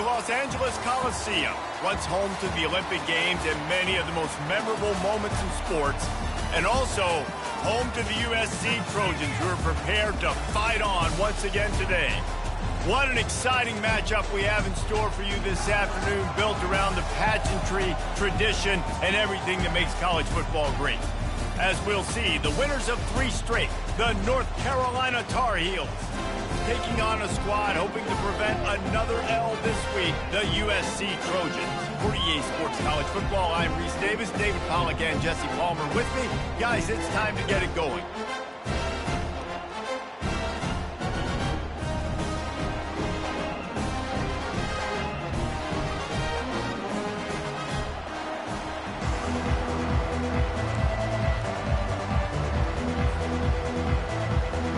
The Los Angeles Coliseum, once home to the Olympic Games and many of the most memorable moments in sports, and also home to the USC Trojans, who are prepared to fight on once again today. What an exciting matchup we have in store for you this afternoon, built around the pageantry, tradition, and everything that makes college football great. As we'll see, the winners of 3 straight, the North Carolina Tar Heels, taking on a squad hoping to prevent another L this week, the USC Trojans. For EA Sports College Football, I'm Reese Davis, David Pollack, and Jesse Palmer with me. Guys, it's time to get it going.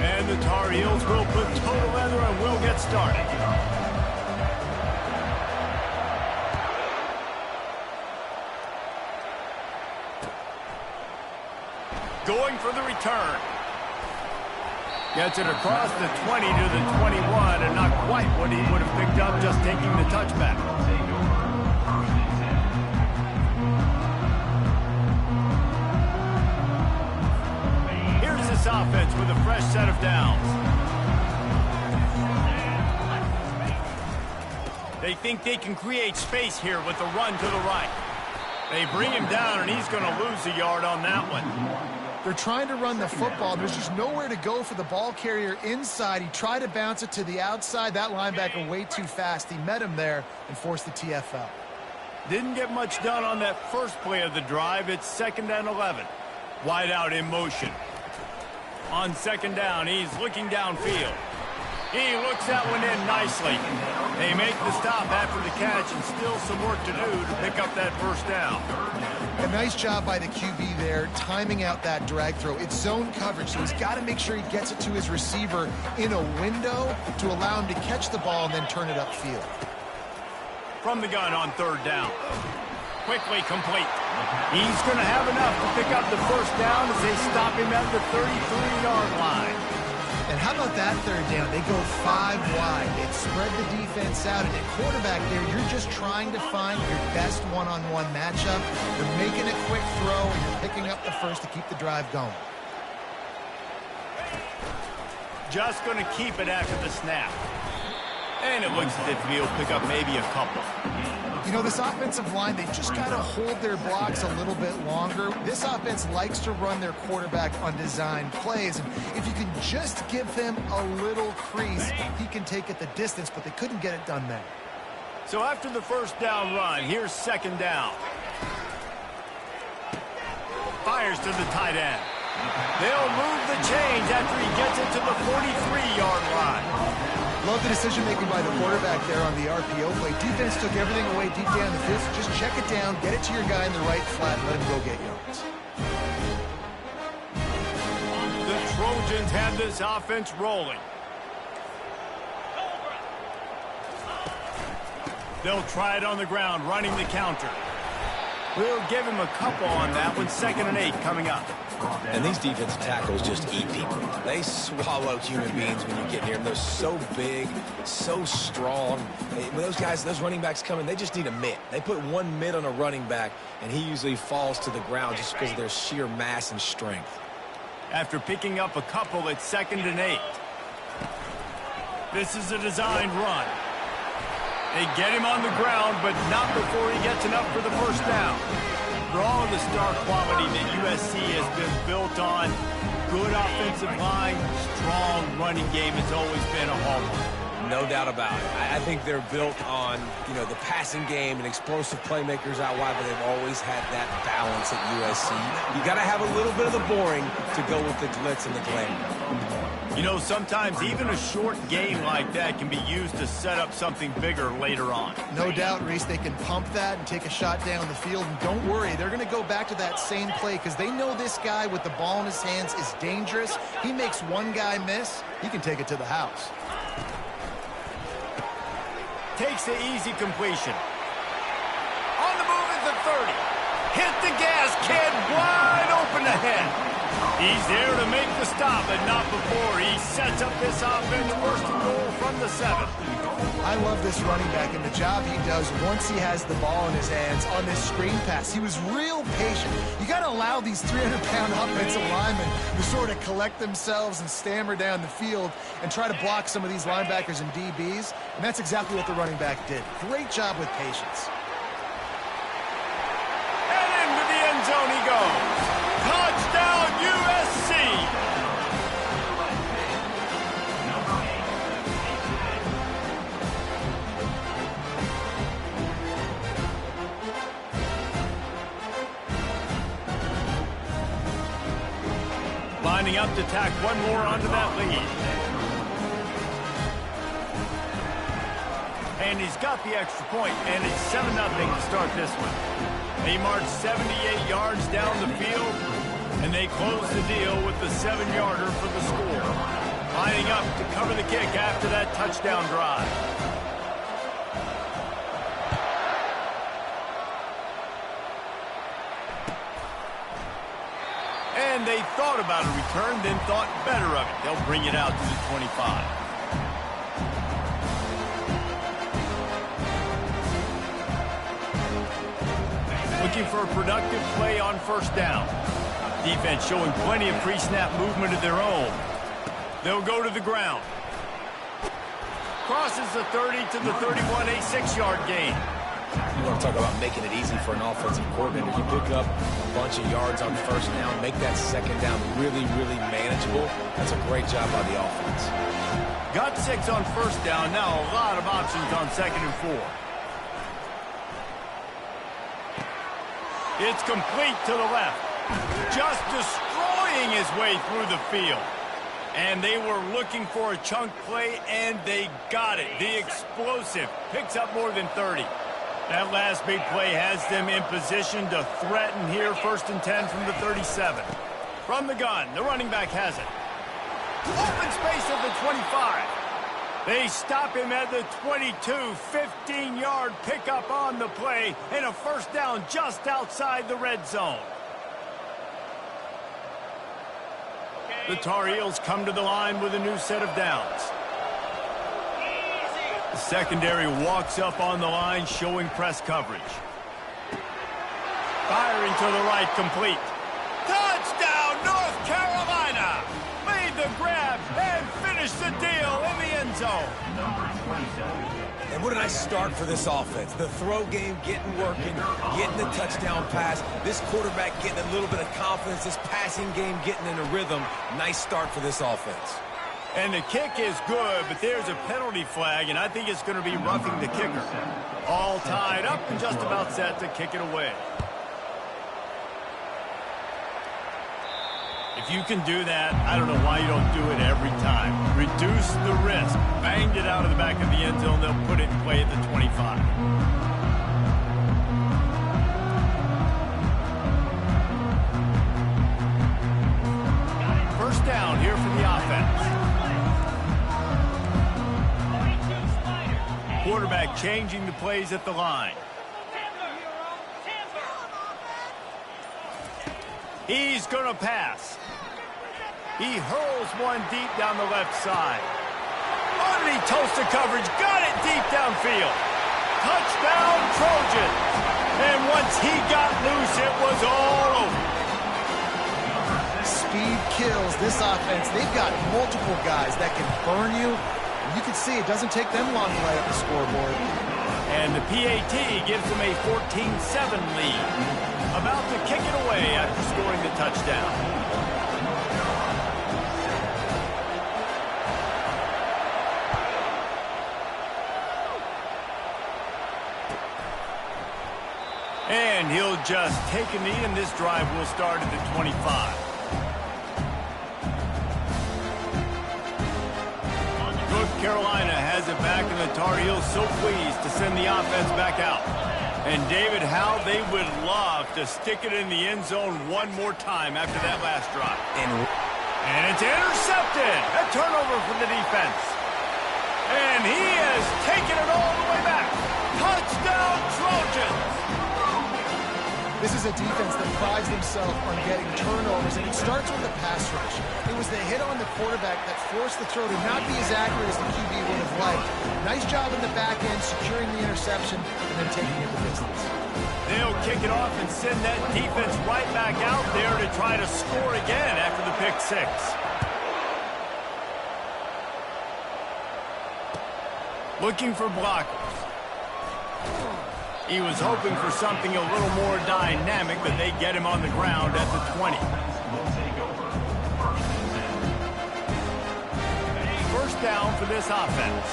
And the Tar Heels will put total leather and we'll get started. Going for the return. Gets it across the 20 to the 21, and not quite what he would have picked up just taking the touchback. Here's this offense with a fresh set of downs. They think they can create space here with the run to the right. They bring him down, and he's going to lose a yard on that one. They're trying to run the football. There's just nowhere to go for the ball carrier inside. He tried to bounce it to the outside. That linebacker way too fast. He met him there and forced the TFL. Didn't get much done on that first play of the drive. It's 2nd and 11. Wide out in motion. On 2nd down, he's looking downfield. He looks that one in nicely. They make the stop after the catch, and still some work to do to pick up that first down. A nice job by the QB there, timing out that drag throw. It's zone coverage, so he's got to make sure he gets it to his receiver in a window to allow him to catch the ball and then turn it upfield. From the gun on 3rd down. Quickly complete. He's going to have enough to pick up the first down as they stop him at the 33-yard line. And how about that 3rd down? They go 5 wide. It spread the defense out. And at quarterback there, you're just trying to find your best one-on-one matchup. You're making a quick throw, and you're picking up the first to keep the drive going. Just going to keep it after the snap. And it looks as if he'll pick up maybe a couple. You know, this offensive line, they just got to hold their blocks a little bit longer. This offense likes to run their quarterback on design plays. And if you can just give him a little crease, he can take it the distance, but they couldn't get it done there. So after the first down run, here's 2nd down. Fires to the tight end. They'll move the chains after he gets it to the 43-yard line. Love the decision-making by the quarterback there on the RPO play. Defense took everything away deep down the field, so just check it down, get it to your guy in the right flat, and let him go get yards. The Trojans have this offense rolling. They'll try it on the ground, running the counter. We'll give him a couple on that one. 2nd and 8 coming up. And these defensive tackles just eat people. They swallow human beings when you get near them. They're so big, so strong. When those guys, those running backs come in, they just need a mitt. They put one mitt on a running back, and he usually falls to the ground just because of their sheer mass and strength. After picking up a couple, it's 2nd and 8. This is a designed run. They get him on the ground, but not before he gets enough for the first down. For all of the star quality that USC has been built on, good offensive line, strong running game has always been a hallmark. No doubt about it. I think they're built on, you know, the passing game and explosive playmakers out wide, but they've always had that balance at USC. You got to have a little bit of the boring to go with the glitz and the glamour. You know, sometimes even a short game like that can be used to set up something bigger later on. No doubt, Reese, they can pump that and take a shot down the field. And don't worry, they're going to go back to that same play because they know this guy with the ball in his hands is dangerous. He makes one guy miss, he can take it to the house. Takes the easy completion. On the move at the 30. Hit the gas, kid, wide open ahead. He's there to make the stop, but not before he sets up this offense, first and goal from the 7. I love this running back and the job he does once he has the ball in his hands on this screen pass. He was real patient. You got to allow these 300-pound offensive linemen to sort of collect themselves and stammer down the field and try to block some of these linebackers and DBs, and that's exactly what the running back did. Great job with patience. And into the end zone he goes. Touchdown, USC! Lining up to tack one more onto that lead. And he's got the extra point, and it's 7-0 to start this one. They march 78 yards down the field, and they close the deal with the 7-yarder for the score. Lining up to cover the kick after that touchdown drive. And they thought about a return, then thought better of it. They'll bring it out to the 25. Looking for a productive play on first down. Defense showing plenty of pre-snap movement of their own. They'll go to the ground. Crosses the 30 to the 31, a 6-yard gain. You want to talk about making it easy for an offensive coordinator. You pick up a bunch of yards on first down, make that second down really, really manageable. That's a great job by the offense. Got 6 on first down. Now a lot of options on 2nd and 4. It's complete to the left. Just destroying his way through the field. And they were looking for a chunk play, and they got it. The explosive picks up more than 30. That last big play has them in position to threaten here, 1st and 10 from the 37. From the gun, the running back has it. Open space at the 25. They stop him at the 22, 15-yard pickup on the play, and a first down just outside the red zone. The Tar Heels come to the line with a new set of downs. The secondary walks up on the line, showing press coverage. Firing to the right, complete. Touchdown, North Carolina! Made the grab and finished the deal in the end zone. And what a nice start for this offense. The throw game getting working, getting the touchdown pass. This quarterback getting a little bit of confidence. This passing game getting in a rhythm. Nice start for this offense. And the kick is good, but there's a penalty flag, and I think it's going to be roughing the kicker. All tied up and just about set to kick it away. If you can do that, I don't know why you don't do it every time. Reduce the risk. Banged it out of the back of the end zone. They'll put it in play at the 25. First down here for the offense. Quarterback changing the plays at the line. He's going to pass. He hurls one deep down the left side. Underneath toasted coverage, got it deep downfield. Touchdown, Trojans. And once he got loose, it was all over. Speed kills this offense. They've got multiple guys that can burn you. You can see it doesn't take them long to light up the scoreboard. And the PAT gives them a 14-7 lead. About to kick it away after scoring the touchdown. And he'll just take a knee, and this drive will start at the 25. North Carolina has it back, and the Tar Heels so pleased to send the offense back out. And David, how they would love to stick it in the end zone one more time after that last drive. And it's intercepted. A turnover for the defense. And he has taken it all the way back. Touchdown, Trojans. This is a defense that prides themselves on getting turnovers, and it starts with the pass rush. It was the hit on the quarterback that forced the throw to not be as accurate as the QB would have liked. Nice job in the back end, securing the interception, and then taking it the distance. They'll kick it off and send that defense right back out there to try to score again after the pick six. Looking for blockers. He was hoping for something a little more dynamic, but they get him on the ground at the 20. First down for this offense.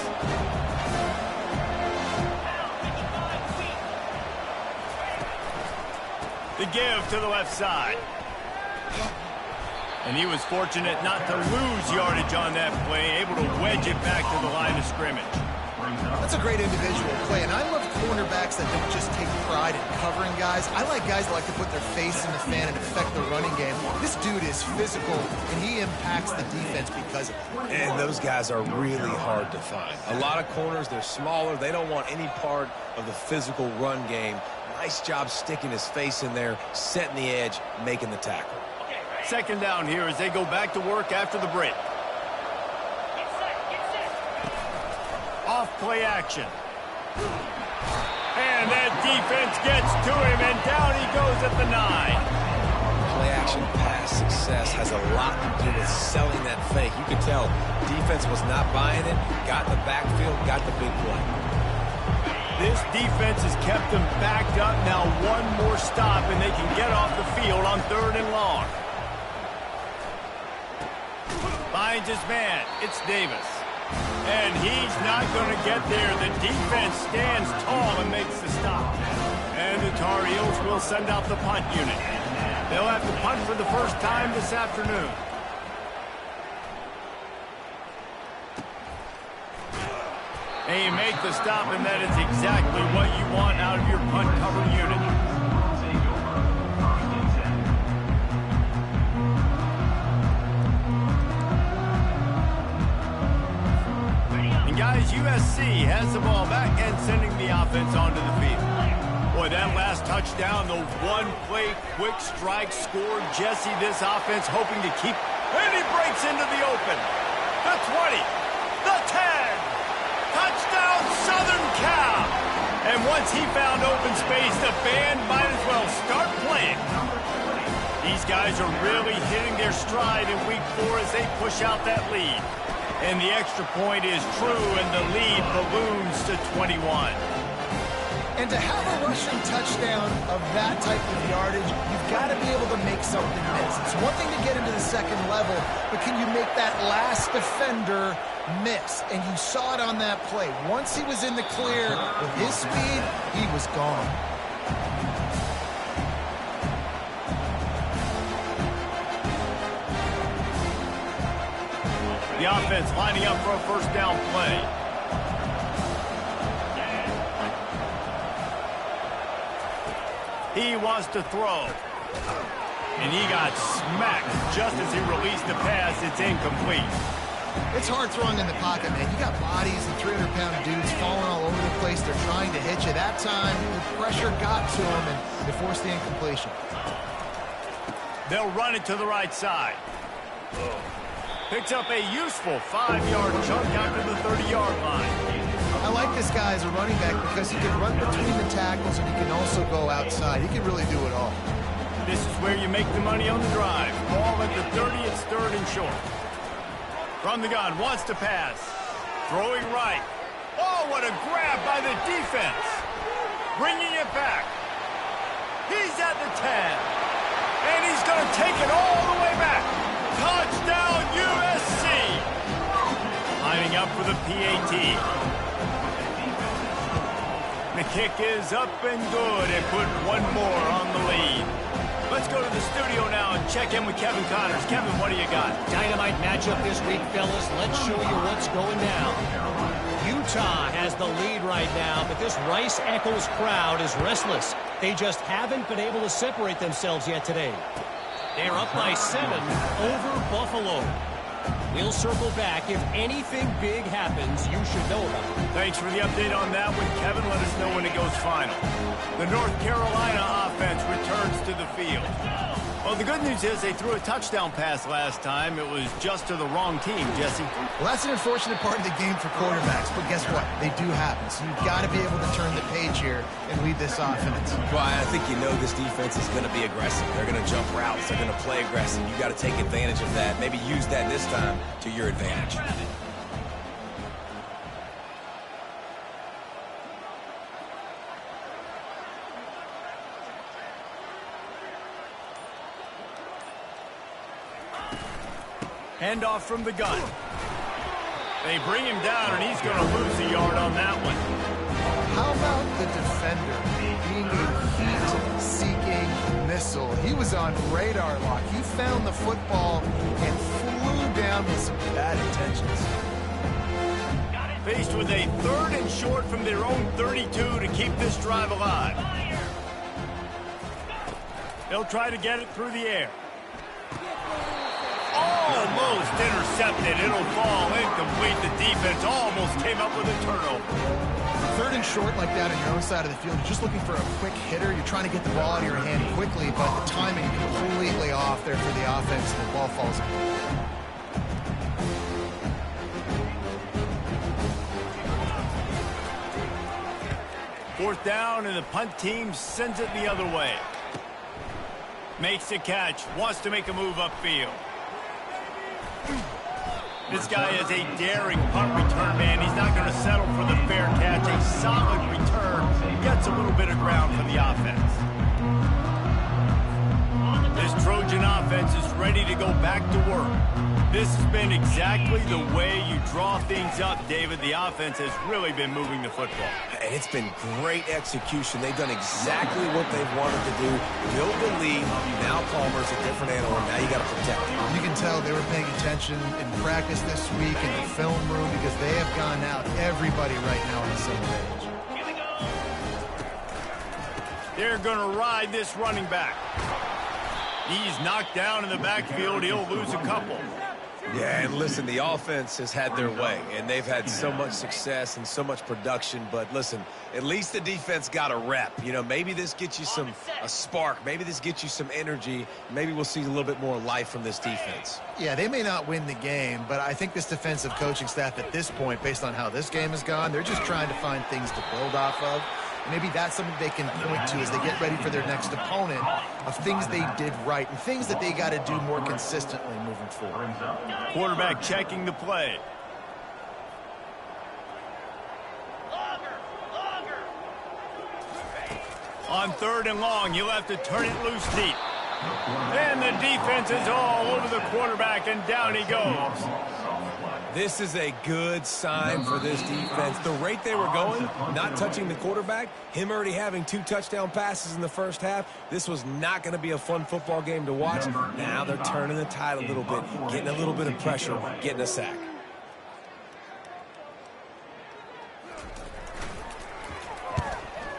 The give to the left side. And he was fortunate not to lose yardage on that play, able to wedge it back to the line of scrimmage. That's a great individual play, and I love cornerbacks that don't just take pride in covering guys. I like guys that like to put their face in the fan and affect the running game. This dude is physical, and he impacts the defense because of it. And those guys are really hard to find. A lot of corners, they're smaller. They don't want any part of the physical run game. Nice job sticking his face in there, setting the edge, making the tackle. Second down here as they go back to work after the break. Off play action. And that defense gets to him, and down he goes at the 9. Play action pass success has a lot to do with selling that fake. You can tell defense was not buying it, got in the backfield, got the big play. This defense has kept them backed up. Now one more stop, and they can get off the field on 3rd and long. Finds his man. It's Davis. And he's not going to get there. The defense stands tall and makes the stop. And the Tar Heels will send out the punt unit. They'll have to punt for the first time this afternoon. And you make the stop, and that is exactly what you want out of your punt cover unit. Guys, USC has the ball back and sending the offense onto the field. Boy, that last touchdown, the one-play quick strike scored Jesse this offense hoping to keep, and he breaks into the open. The 20, the 10, touchdown Southern Cal. And once he found open space, the band might as well start playing. These guys are really hitting their stride in week 4 as they push out that lead. And the extra point is true, and the lead balloons to 21. And to have a rushing touchdown of that type of yardage, you've got to be able to make something miss. It's one thing to get into the second level, but can you make that last defender miss? And you saw it on that play. Once he was in the clear with his speed, he was gone. The offense lining up for a first down play. He wants to throw. And he got smacked just as he released the pass. It's incomplete. It's hard throwing in the pocket, man. You got bodies and 300-pound dudes falling all over the place. They're trying to hit you. That time, the pressure got to him, and they forced the incompletion. They'll run it to the right side. Picks up a useful 5-yard chunk after the 30-yard line. I like this guy as a running back because he can run between the tackles and he can also go outside. He can really do it all. This is where you make the money on the drive. Ball at the 30, it's 3rd and short. From the gun, wants to pass. Throwing right. Oh, what a grab by the defense. Bringing it back. He's at the 10. And he's going to take it all the way back. Touchdown, USC! Lining up for the PAT. The kick is up and good and put one more on the lead. Let's go to the studio now and check in with Kevin Connors. Kevin, what do you got? Dynamite matchup this week, fellas. Let's show you what's going down. Utah has the lead right now, but this Rice-Eccles crowd is restless. They just haven't been able to separate themselves yet today. They're up by 7 over Buffalo. We'll circle back. If anything big happens, you should know about it. Thanks for the update on that one, Kevin. Let us know when it goes final. The North Carolina offense returns to the field. Well, the good news is they threw a touchdown pass last time. It was just to the wrong team, Jesse. Well, that's an unfortunate part of the game for quarterbacks, but guess what? They do happen. So you've got to be able to turn the page here and lead this offense. Well, I think you know this defense is going to be aggressive. They're going to jump routes. They're going to play aggressive. You've got to take advantage of that. Maybe use that this time to your advantage. Handoff from the gun. They bring him down, and he's going to lose a yard on that one. How about the defender being a heat-seeking missile? He was on radar lock. He found the football and flew down with some bad intentions. Faced with a 3rd and short from their own 32 to keep this drive alive. They'll try to get it through the air. Almost intercepted. It'll fall incomplete. The defense almost came up with a turnover. 3rd and short like that on your own side of the field, you're just looking for a quick hitter. You're trying to get the ball out of your hand quickly, but the timing completely off there for the offense, and the ball falls in. Fourth down, and the punt team sends it the other way. Makes the catch. Wants to make a move upfield. This guy is a daring punt return man. He's not going to settle for the fair catch. A solid return. Gets a little bit of ground for the offense. This Trojan offense is ready to go back to work. This has been exactly the way you draw things up, David. The offense has really been moving the football. And it's been great execution. They've done exactly what they've wanted to do. Build the lead. Now Palmer's a different animal. Now you got to protect him. You can tell they were paying attention in practice this week in the film room because they have gone out. Everybody right now on the same page. They're going to ride this running back. He's knocked down in the backfield. He'll lose a couple. Yeah, and listen, the offense has had their way, and they've had so much success and so much production. But listen, at least the defense got a rep. You know, maybe this gets you a spark. Maybe this gets you some energy. Maybe we'll see a little bit more life from this defense. Yeah, they may not win the game, but I think this defensive coaching staff at this point, based on how this game has gone, they're just trying to find things to build off of. Maybe that's something they can point to as they get ready for their next opponent of things they did right and things that they got to do more consistently moving forward. Quarterback checking the play. On 3rd and long, you'll have to turn it loose deep. And the defense is all over the quarterback, and down he goes. This is a good sign for this defense. The rate they were going, not touching the quarterback, him already having 2 touchdown passes in the first half, this was not going to be a fun football game to watch. Now they're turning the tide a little bit, getting a little bit of pressure, getting a sack.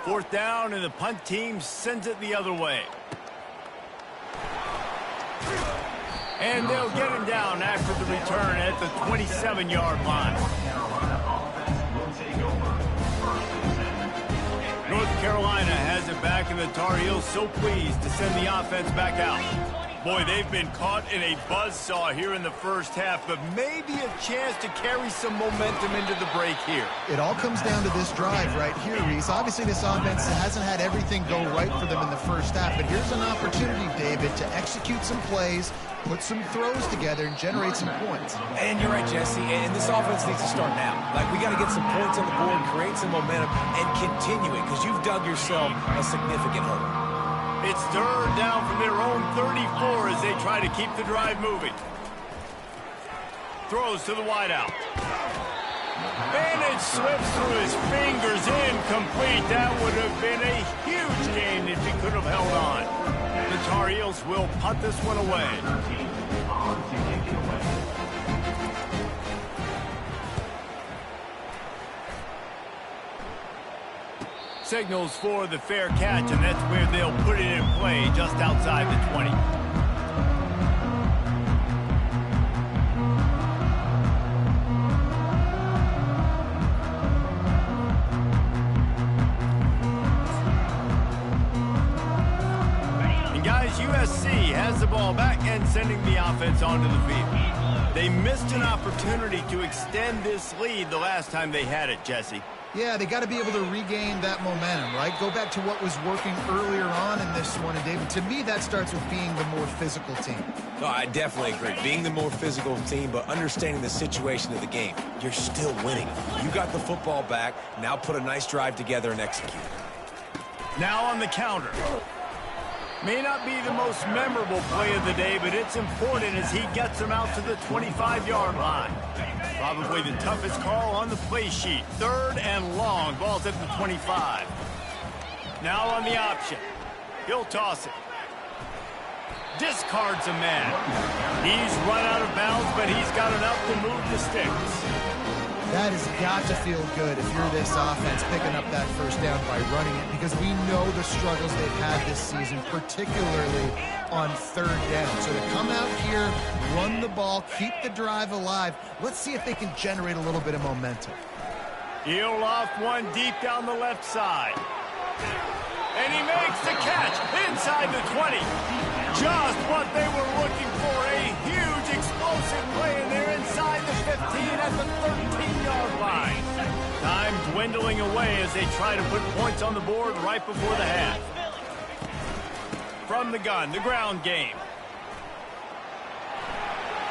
Fourth down, and the punt team sends it the other way. And they'll get him down after the return at the 27-yard line. North Carolina has it back, and the Tar Heels so pleased to send the offense back out. Boy, they've been caught in a buzzsaw here in the first half, but maybe a chance to carry some momentum into the break here. It all comes down to this drive right here, Reese. Obviously, this offense hasn't had everything go right for them in the first half, but here's an opportunity, David, to execute some plays, put some throws together, and generate some points. And you're right, Jesse, and this offense needs to start now. Like, we got to get some points on the board, create some momentum, and continue it, because you've dug yourself a significant hole. It's 3rd down from their own 34 as they try to keep the drive moving. Throws to the wideout. And it slips through his fingers, incomplete. That would have been a huge gain if he could have held on. The Tar Heels will punt this one away. Signals for the fair catch, and that's where they'll put it in play, just outside the 20. sending the offense onto the field. They missed an opportunity to extend this lead the last time they had it, Jesse. Yeah, they got to be able to regain that momentum, right? Go back to what was working earlier on in this one. And, David, to me, that starts with being the more physical team. No, I definitely agree. Being the more physical team, but understanding the situation of the game. You're still winning. You got the football back. Now put a nice drive together and execute. Now on the counter. May not be the most memorable play of the day, but it's important as he gets them out to the 25-yard line. Probably the toughest call on the play sheet. 3rd and long. Ball's at the 25. Now on the option. He'll toss it. Discards a man. He's run out of bounds, but he's got enough to move the sticks. That has got to feel good if you're this offense picking up that first down by running it, because we know the struggles they've had this season, particularly on 3rd down. So to come out here, run the ball, keep the drive alive, let's see if they can generate a little bit of momentum. He'll off one deep down the left side. And he makes the catch inside the 20. Just what they were looking for, a huge explosive play, and they're inside the 15 at the 13-yard line. Time dwindling away as they try to put points on the board right before the half. From the gun, the ground game.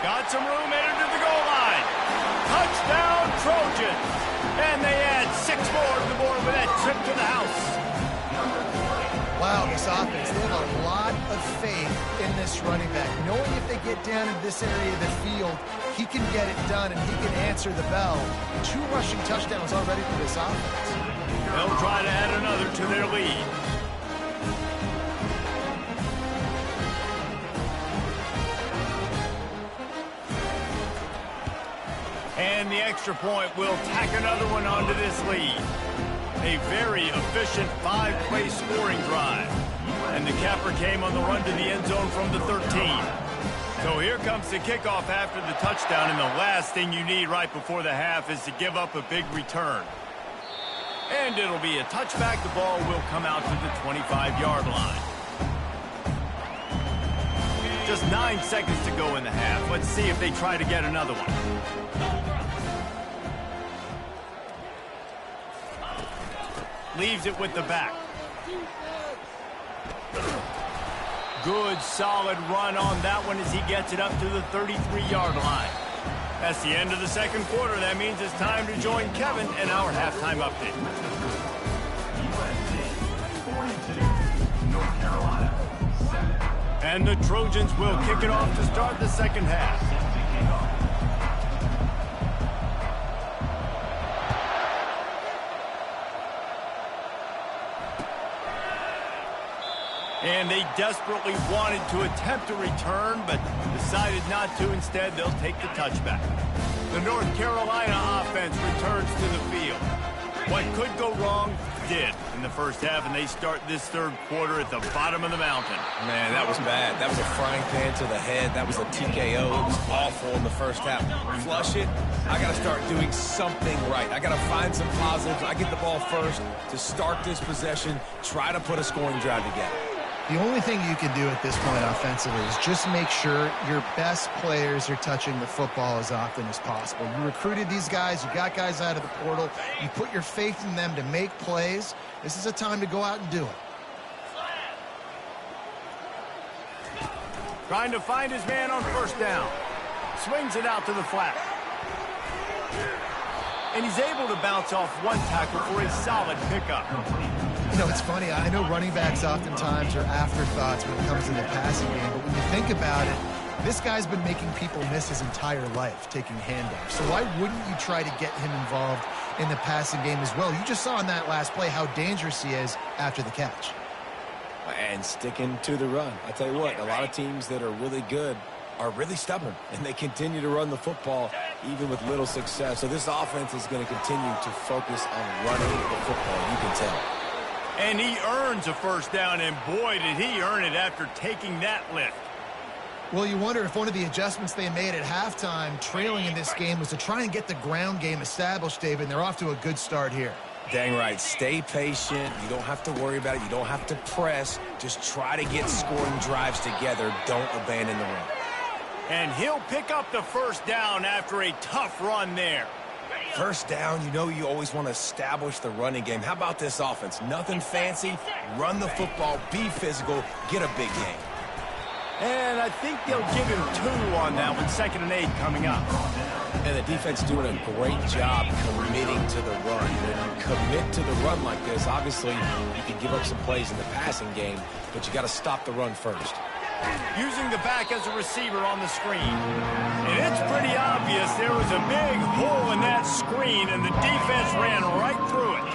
Got some room, headed to the goal line. Touchdown, Trojans. And they add 6 more to the board with that trip to the house. Wow, this offense, they have a lot of faith in this running back, knowing if they get down in this area of the field, he can get it done and he can answer the bell. 2 rushing touchdowns already for this offense. They'll try to add another to their lead. And the extra point will tack another one onto this lead. A very efficient 5-play scoring drive. And the capper came on the run to the end zone from the 13. So here comes the kickoff after the touchdown, and the last thing you need right before the half is to give up a big return. And it'll be a touchback. The ball will come out to the 25-yard line. Just 9 seconds to go in the half. Let's see if they try to get another one. Leaves it with the back. Good, solid run on that one as he gets it up to the 33-yard line. That's the end of the second quarter. That means it's time to join Kevin in our halftime update. And the Trojans will kick it off to start the second half. And they desperately wanted to attempt a return, but decided not to. Instead, they'll take the touchback. The North Carolina offense returns to the field. What could go wrong did in the first half, and they start this third quarter at the bottom of the mountain. Man, that was bad. That was a frying pan to the head. That was a TKO. It was awful in the first half. Flush it. I got to start doing something right. I got to find some positives. I get the ball first to start this possession, try to put a scoring drive together. The only thing you can do at this point offensively is just make sure your best players are touching the football as often as possible. You recruited these guys. You got guys out of the portal. You put your faith in them to make plays. This is a time to go out and do it. Trying to find his man on first down. Swings it out to the flat. And he's able to bounce off one tackle for a solid pickup. You know, it's funny. I know running backs oftentimes are afterthoughts when it comes to the passing game, but when you think about it, this guy's been making people miss his entire life taking handoffs. So why wouldn't you try to get him involved in the passing game as well? You just saw in that last play how dangerous he is after the catch. And sticking to the run. I tell you what, a lot of teams that are really good are really stubborn, and they continue to run the football even with little success. So this offense is going to continue to focus on running the football. You can tell. And he earns a first down, and boy, did he earn it after taking that lift. Well, you wonder if one of the adjustments they made at halftime, trailing in this game, was to try and get the ground game established, David, and they're off to a good start here. Dang right. Stay patient. You don't have to worry about it. You don't have to press. Just try to get scoring drives together. Don't abandon the run. And he'll pick up the first down after a tough run there. First down, you know you always want to establish the running game. How about this offense? Nothing fancy. Run the football, be physical, get a big gain. And I think they'll give him 2 on that one, 2nd and 8 coming up. And the defense doing a great job committing to the run. When you commit to the run like this, obviously you can give up some plays in the passing game, but you got to stop the run first. Using the back as a receiver on the screen. And it's pretty obvious there was a big hole in that screen, and the defense ran right through it.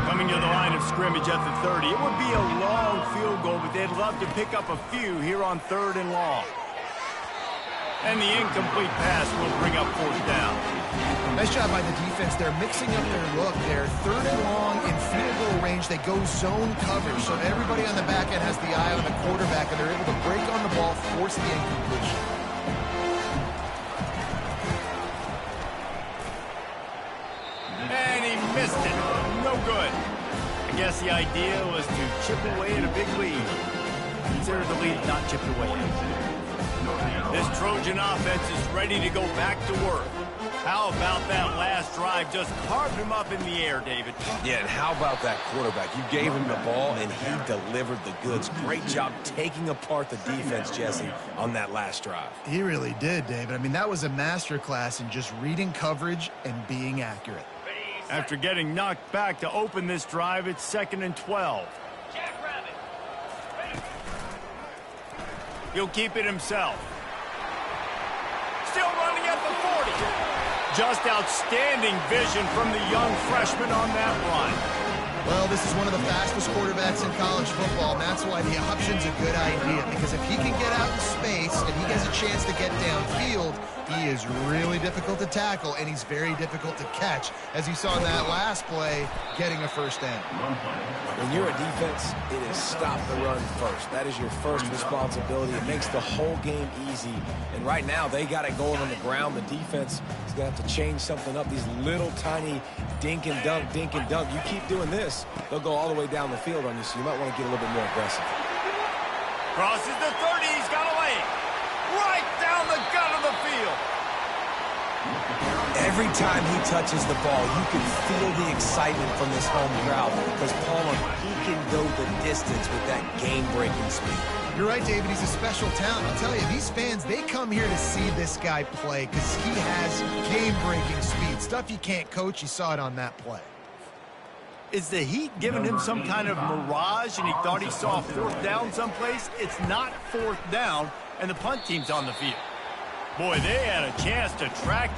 Coming to the line of scrimmage at the 30. It would be a long field goal, but they'd love to pick up a few here on 3rd and long. And the incomplete pass will bring up 4th down. Nice job by the defense. They're mixing up their look. They're 3rd and long in field goal range. They go zone coverage, so everybody on the back end has the eye on the quarterback, and they're able to break on the ball, force the incompletion. And he missed it. No good. I guess the idea was to chip away at a big lead. Consider the lead not chipped away. This Trojan offense is ready to go back to work. How about that last drive? Just carved him up in the air, David. Yeah, and how about that quarterback? You gave him the ball, and he delivered the goods. Great job taking apart the defense, Jesse, on that last drive. He really did, David. I mean, that was a masterclass in just reading coverage and being accurate. After getting knocked back to open this drive, it's 2nd and 12. He'll keep it himself. Still running at the 40. Just outstanding vision from the young freshman on that run. Well, this is one of the fastest quarterbacks in college football, and that's why the option's a good idea, because if he can get out in space and he has a chance to get downfield, he is really difficult to tackle, and he's very difficult to catch, as you saw in that last play, getting a first down. When you're a defense, it is stop the run first. That is your first responsibility. It makes the whole game easy. And right now, they got it going on the ground. The defense is going to have to change something up. These little tiny dink and dunk, dink and dunk. You keep doing this, they'll go all the way down the field on you, so you might want to get a little bit more aggressive. Crosses the 30. He's got a lane. Right down the gut of the field. Every time he touches the ball, you can feel the excitement from this home crowd, because Palmer, he can go the distance with that game-breaking speed. You're right, David. He's a special talent. I'll tell you, these fans, they come here to see this guy play because he has game-breaking speed. Stuff you can't coach. You saw it on that play. Is the heat giving him some kind of mirage and he thought he saw 4th down someplace? It's not 4th down, and the punt team's on the field. Boy, they had a chance to track